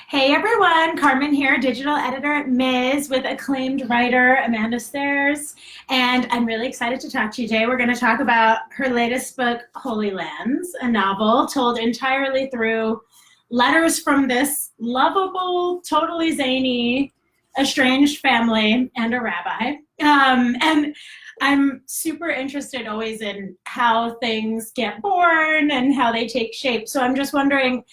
Hey everyone, Carmen here, digital editor at Ms. with acclaimed writer Amanda Sthers. And I'm really excited to talk to you today. We're going to talk about her latest book, Holy Lands, a novel told entirely through letters from this lovable, totally zany, estranged family and a rabbi. And I'm super interested always in how things get born and how they take shape. So I'm just wondering,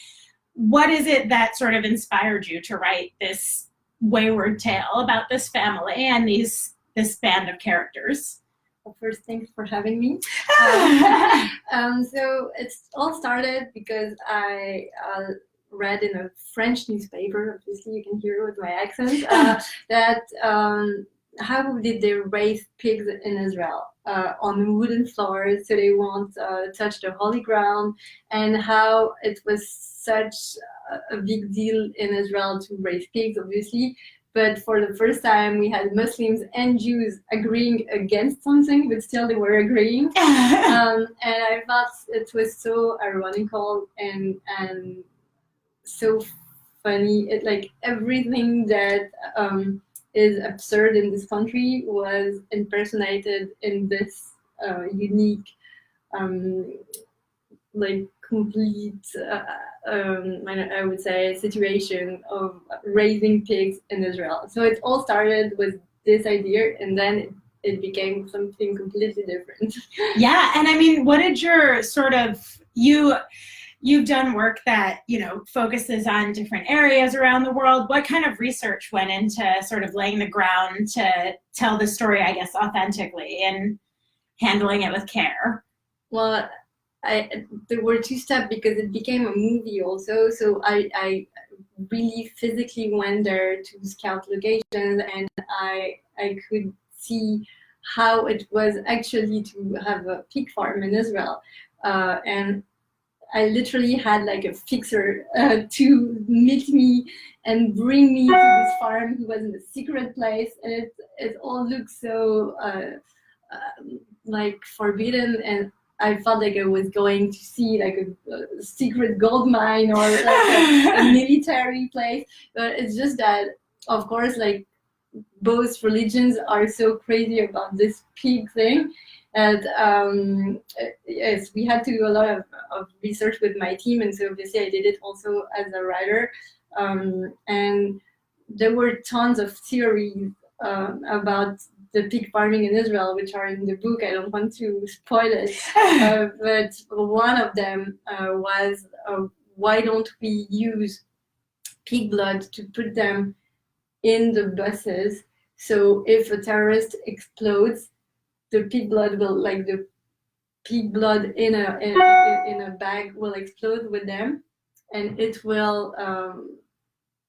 what is it that sort of inspired you to write this wayward tale about this family and this band of characters? Well, first, thanks for having me. So it's all started because I read in a French newspaper, obviously you can hear with my accent, that how did they raise pigs in Israel on wooden floors so they won't touch the holy ground, and how it was such a big deal in Israel to raise pigs, obviously. But for the first time, we had Muslims and Jews agreeing against something, but still they were agreeing. And I thought it was so ironical and so funny. It like everything that is absurd in this country was impersonated in this unique, like complete, I would say, situation of raising pigs in Israel. So it all started with this idea, and then it became something completely different. Yeah, and I mean, what did your sort of, you've done work that, focuses on different areas around the world. What kind of research went into sort of laying the ground to tell the story, I guess, authentically and handling it with care? Well, there were two steps because it became a movie also. So I really physically went there to scout locations, and I could see how it was actually to have a pig farm in Israel. And I literally had like a fixer to meet me and bring me to this farm. He was in a secret place, and it all looked so like forbidden, and I felt like I was going to see like a secret gold mine or like a military place. But it's just that, of course, like both religions are so crazy about this pig thing. And yes, we had to do a lot of research with my team, and so obviously I did it also as a writer. And there were tons of theories about the pig farming in Israel, which are in the book. I don't want to spoil it, but one of them was, why don't we use pig blood to put them in the buses? So if a terrorist explodes, the pig blood will, like the pig blood in a bag will explode with them, and it will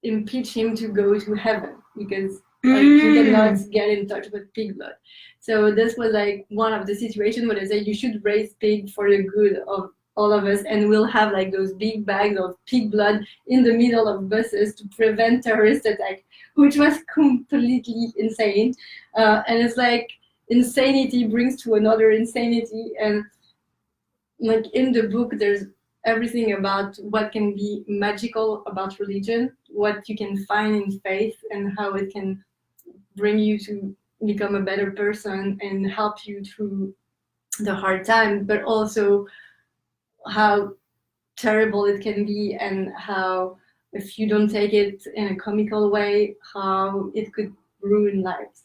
impeach him to go to heaven, because like you cannot get in touch with pig blood. So this was like one of the situations where they say you should raise pig for the good of all of us, and we'll have like those big bags of pig blood in the middle of buses to prevent terrorist attack, which was completely insane. And it's like insanity brings to another insanity, and like in the book there's everything about what can be magical about religion, what you can find in faith, and how it can bring you to become a better person and help you through the hard time, but also how terrible it can be, and how if you don't take it in a comical way, how it could ruin lives.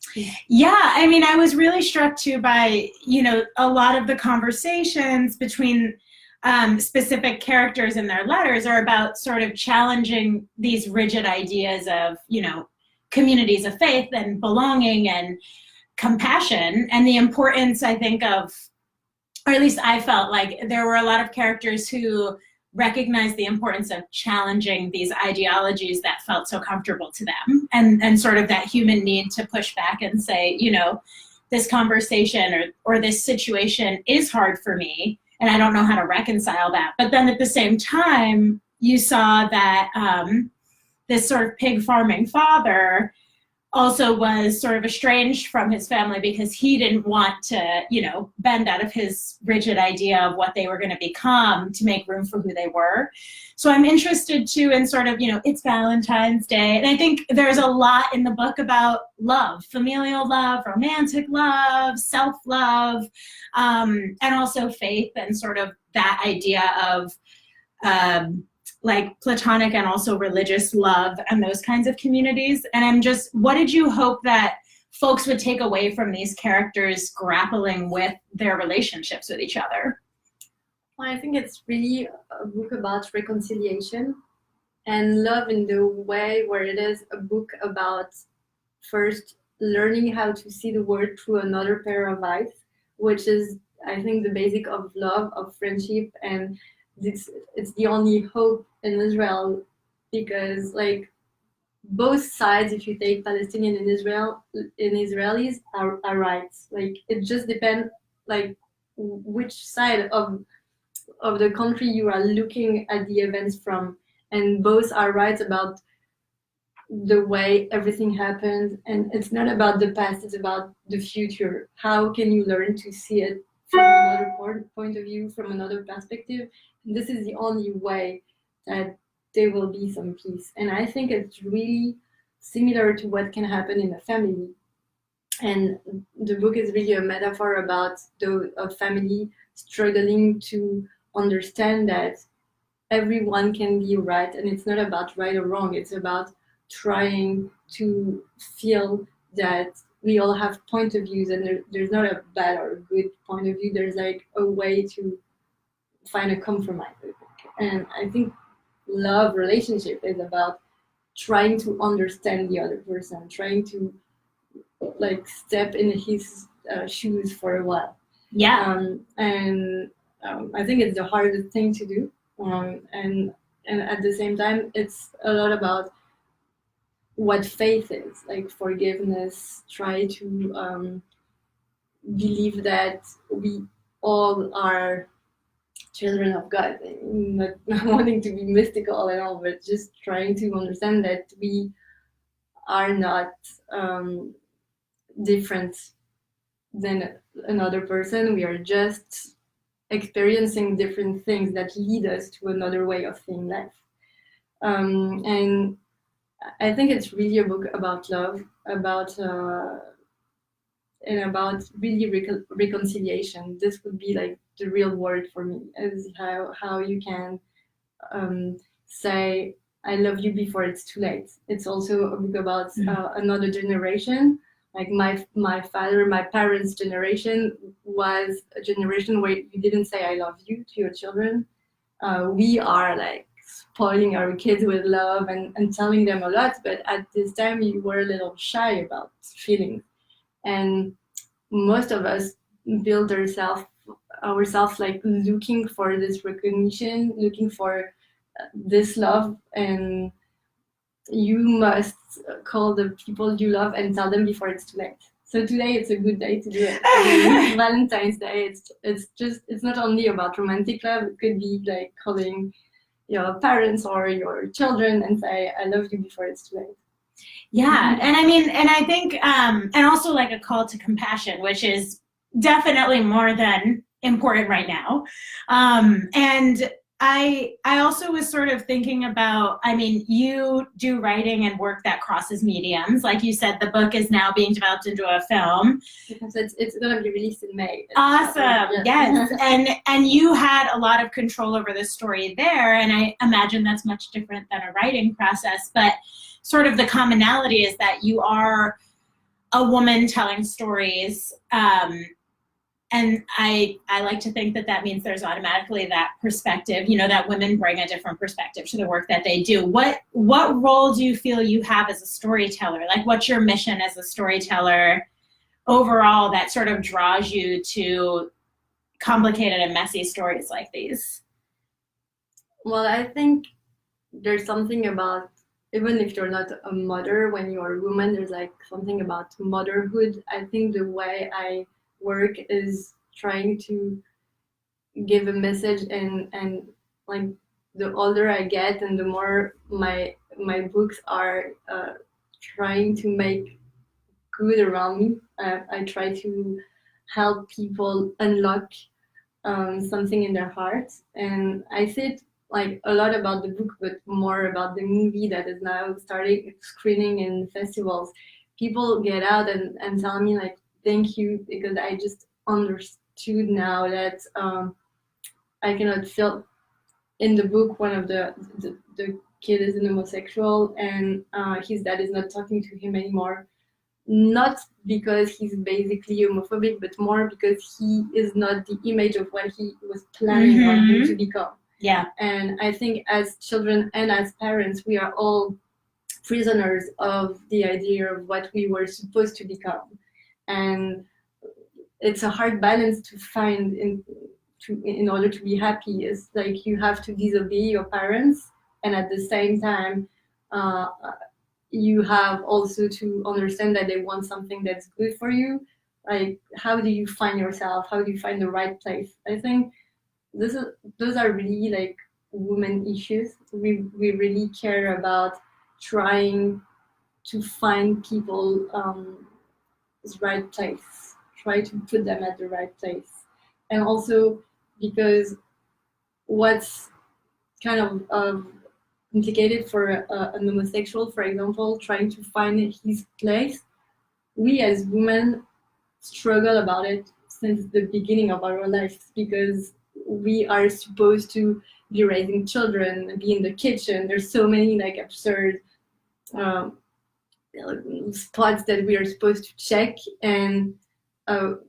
Yeah, I mean, I was really struck too by, a lot of the conversations between specific characters in their letters are about sort of challenging these rigid ideas of, communities of faith and belonging and compassion, and the importance, I think, of, or at least I felt like there were a lot of characters who recognized the importance of challenging these ideologies that felt so comfortable to them, and sort of that human need to push back and say, this conversation or this situation is hard for me, and I don't know how to reconcile that. But then at the same time, you saw that this sort of pig farming father also was sort of estranged from his family because he didn't want to, bend out of his rigid idea of what they were going to become to make room for who they were. So I'm interested too in sort of, it's Valentine's Day. And I think there's a lot in the book about love, familial love, romantic love, self-love, and also faith and sort of that idea of like platonic and also religious love and those kinds of communities. And what did you hope that folks would take away from these characters grappling with their relationships with each other? Well, I think it's really a book about reconciliation and love in the way where it is a book about first learning how to see the world through another pair of eyes, which is, I think, the basic of love, of friendship, and it's the only hope in Israel, because like both sides, if you take Palestinian and Israelis are right. Like it just depends like which side of the country you are looking at the events from, and both are right about the way everything happens. And it's not about the past, it's about the future. How can you learn to see it from another point of view, from another perspective? And this is the only way that there will be some peace. And I think it's really similar to what can happen in a family. And the book is really a metaphor about a family struggling to understand that everyone can be right, and it's not about right or wrong, it's about trying to feel that we all have point of views, and there's not a bad or a good point of view, there's like a way to find a compromise. And I think love relationship is about trying to understand the other person, trying to like step in his shoes for a while. I think it's the hardest thing to do, and at the same time it's a lot about what faith is, like forgiveness, try to believe that we all are children of God, not wanting to be mystical at all, but just trying to understand that we are not different than another person. We are just experiencing different things that lead us to another way of seeing life. And I think it's really a book about love, about and about really reconciliation. This would be like the real word for me, is how you can say I love you before it's too late. It's also a book about another generation. Like my father, my parents' generation was a generation where you didn't say I love you to your children. We are like spoiling our kids with love and telling them a lot, but at this time we were a little shy about feelings. And most of us build ourselves like looking for this recognition, looking for this love, and you must call the people you love and tell them before it's too late. So today it's a good day to do it. It's Valentine's Day. It's not only about romantic love. It could be like calling your parents or your children and say I love you before it's too late. Yeah, and I mean, and I think, and also like a call to compassion, which is definitely more than important right now. And I also was sort of thinking about, I mean, you do writing and work that crosses mediums. Like you said, the book is now being developed into a film. Because it's going to be released in May. Awesome, yes. And you had a lot of control over the story there, and I imagine that's much different than a writing process, but sort of the commonality is that you are a woman telling stories, and I like to think that means there's automatically that perspective, that women bring a different perspective to the work that they do. What role do you feel you have as a storyteller? Like, what's your mission as a storyteller overall that sort of draws you to complicated and messy stories like these? Well, I think there's something about, even if you're not a mother, when you're a woman, there's like something about motherhood. I think the way I work is trying to give a message, and like the older I get and the more my books are trying to make good around me. I try to help people unlock something in their hearts, and I said like a lot about the book, but more about the movie that is now starting screening in festivals. People get out and tell me like thank you, because I just understood now that I cannot feel. In the book, one of the kid is an homosexual, and his dad is not talking to him anymore, not because he's basically homophobic, but more because he is not the image of what he was planning on him to become. Yeah. And I think as children and as parents, we are all prisoners of the idea of what we were supposed to become. And it's a hard balance to find in order to be happy. Is like you have to disobey your parents, and at the same time, you have also to understand that they want something that's good for you. Like, how do you find yourself? How do you find the right place? I think those are really like women issues. We really care about trying to find people the right place, try to put them at the right place. And also because what's kind of complicated for an homosexual, for example, trying to find his place, we as women struggle about it since the beginning of our lives, because we are supposed to be raising children, be in the kitchen. There's so many like absurd spots that we are supposed to check, and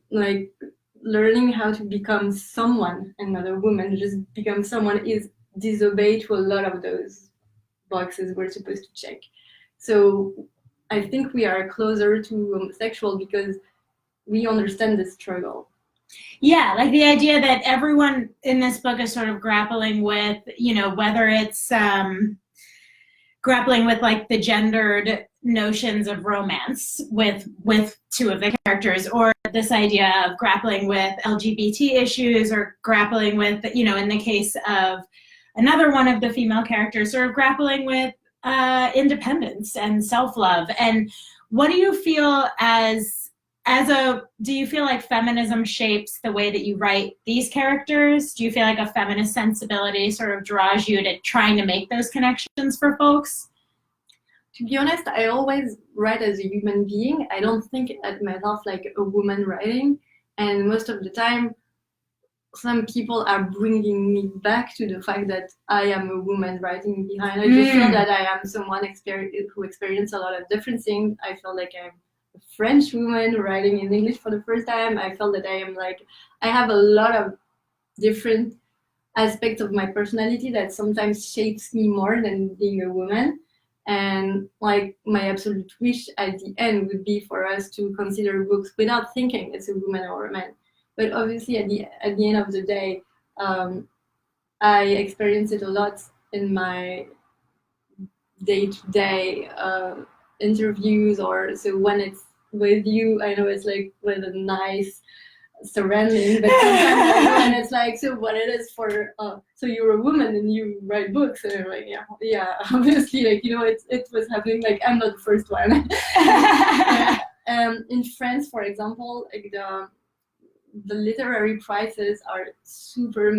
like learning how to become someone, another woman, just become someone, is disobey to a lot of those boxes we're supposed to check. So I think we are closer to homosexual because we understand the struggle. Yeah, like the idea that everyone in this book is sort of grappling with, you know, whether it's grappling with like the gendered notions of romance with two of the characters, or this idea of grappling with LGBT issues, or grappling with, you know, in the case of another one of the female characters, sort of grappling with independence and self-love. And what do you feel do you feel like feminism shapes the way that you write these characters? Do you feel like a feminist sensibility sort of draws you to trying to make those connections for folks? To be honest, I always write as a human being. I don't think at myself like a woman writing. And most of the time, some people are bringing me back to the fact that I am a woman writing behind. I just feel that I am someone who experienced a lot of different things. I feel like I'm a French woman writing in English for the first time. I feel that I have a lot of different aspects of my personality that sometimes shapes me more than being a woman. And like my absolute wish at the end would be for us to consider books without thinking it's a woman or a man. But obviously at the end of the day, I experience it a lot in my day-to-day interviews, or so when it's with you, I know it's like with a nice surrounding, but sometimes when it's like, so what it is for, so you're a woman and you write books, and I'm like, yeah, obviously, like, you know, it was happening, like, I'm not the first one. In France, for example, like the literary prizes are super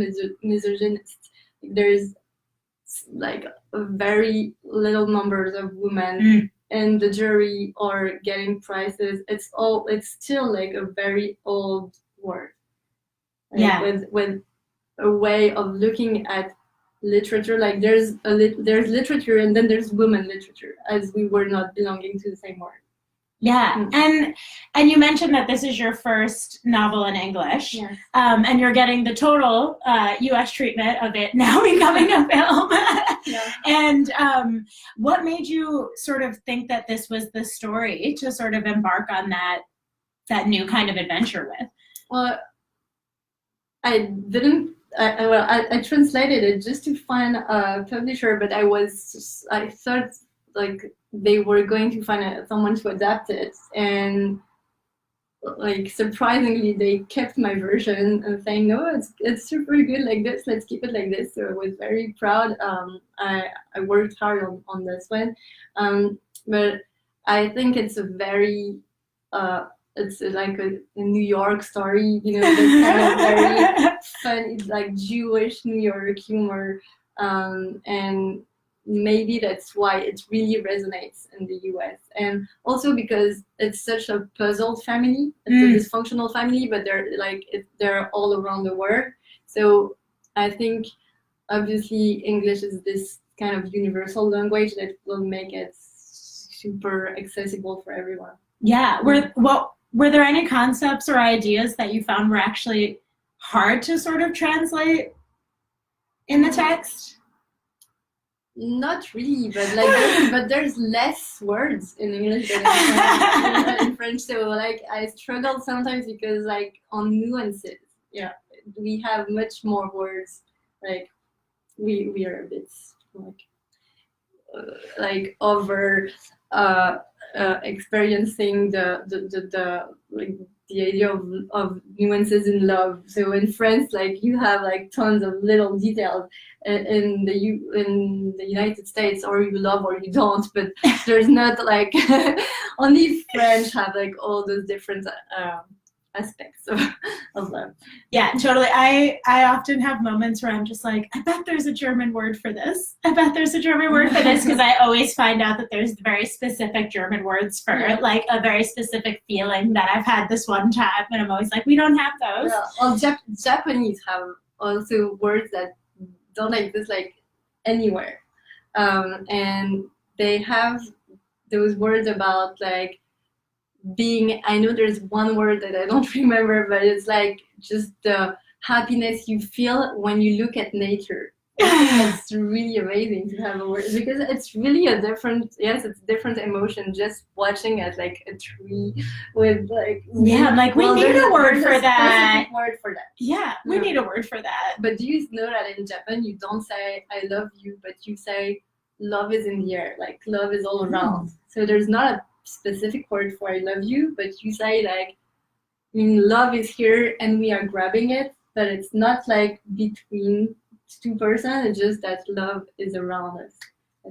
misogynist. There's like a very little numbers of women in the jury or getting prizes. It's still like a very old word. Like with a way of looking at literature, like there's literature and then there's women literature, as we were not belonging to the same word. Yeah, and you mentioned that this is your first novel in English, yes. And you're getting the total U.S. treatment of it now becoming a film. Yeah. And what made you sort of think that this was the story to sort of embark on that new kind of adventure with? Well, I didn't. I translated it just to find a publisher, but I thought like they were going to find someone to adapt it, and like surprisingly they kept my version and saying, no, it's super good like this, let's keep it like this. So I was very proud. I worked hard on this one, but I think it's a very it's like a New York story, you know, this kind of very fun, it's like Jewish New York humor, and maybe that's why it really resonates in the US. And also because it's such a puzzled family, it's a dysfunctional family, but they're all around the world. So I think obviously English is this kind of universal language that will make it super accessible for everyone. Yeah. Were there any concepts or ideas that you found were actually hard to sort of translate in the text? Not really, but there's less words in English than in French. So like I struggled sometimes because like on nuances, yeah, we have much more words. Like we are a bit like over experiencing the like the idea of nuances in love. So in France, like you have like tons of little details. In the United States, or you love or you don't, but there's not like only French have like all those different aspects of love. Yeah, totally. I often have moments where I'm just like, I bet there's a German word for this. I bet there's a German word for this, because I always find out that there's very specific German words for like a very specific feeling that I've had this one time, and I'm always like, we don't have those. Well, Japanese have also words that don't exist like anywhere, and they have those words about like being, I know there's one word that I don't remember, but it's like just the happiness you feel when you look at nature. It's really amazing to have a word, because it's really a different, it's different emotion just watching at like a tree with like, like we need a word for that. Word for that. Yeah, we need a word for that. But do you know that in Japan you don't say I love you, but you say love is in the air, like love is all around. So there's not a specific word for I love you, but you say like, I mean, love is here and we are grabbing it, but it's not like between two persons, it's just that love is around us.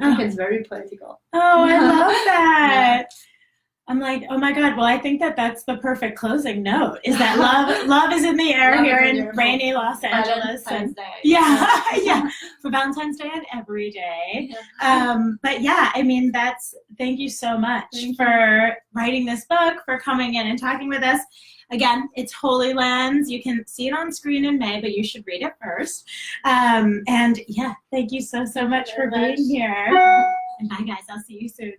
I think it's very poetical. Oh, I love that. I'm like, oh my God. Well, I think that's the perfect closing note, is that love is in the air here in rainy Los Angeles. Valentine's Day. Yeah. For Valentine's Day and every day. But yeah, I mean, thank you so much for writing this book, for coming in and talking with us. Again, it's Holy Lands. You can see it on screen in May, but you should read it first. And yeah, thank you so much for being here. And bye guys, I'll see you soon.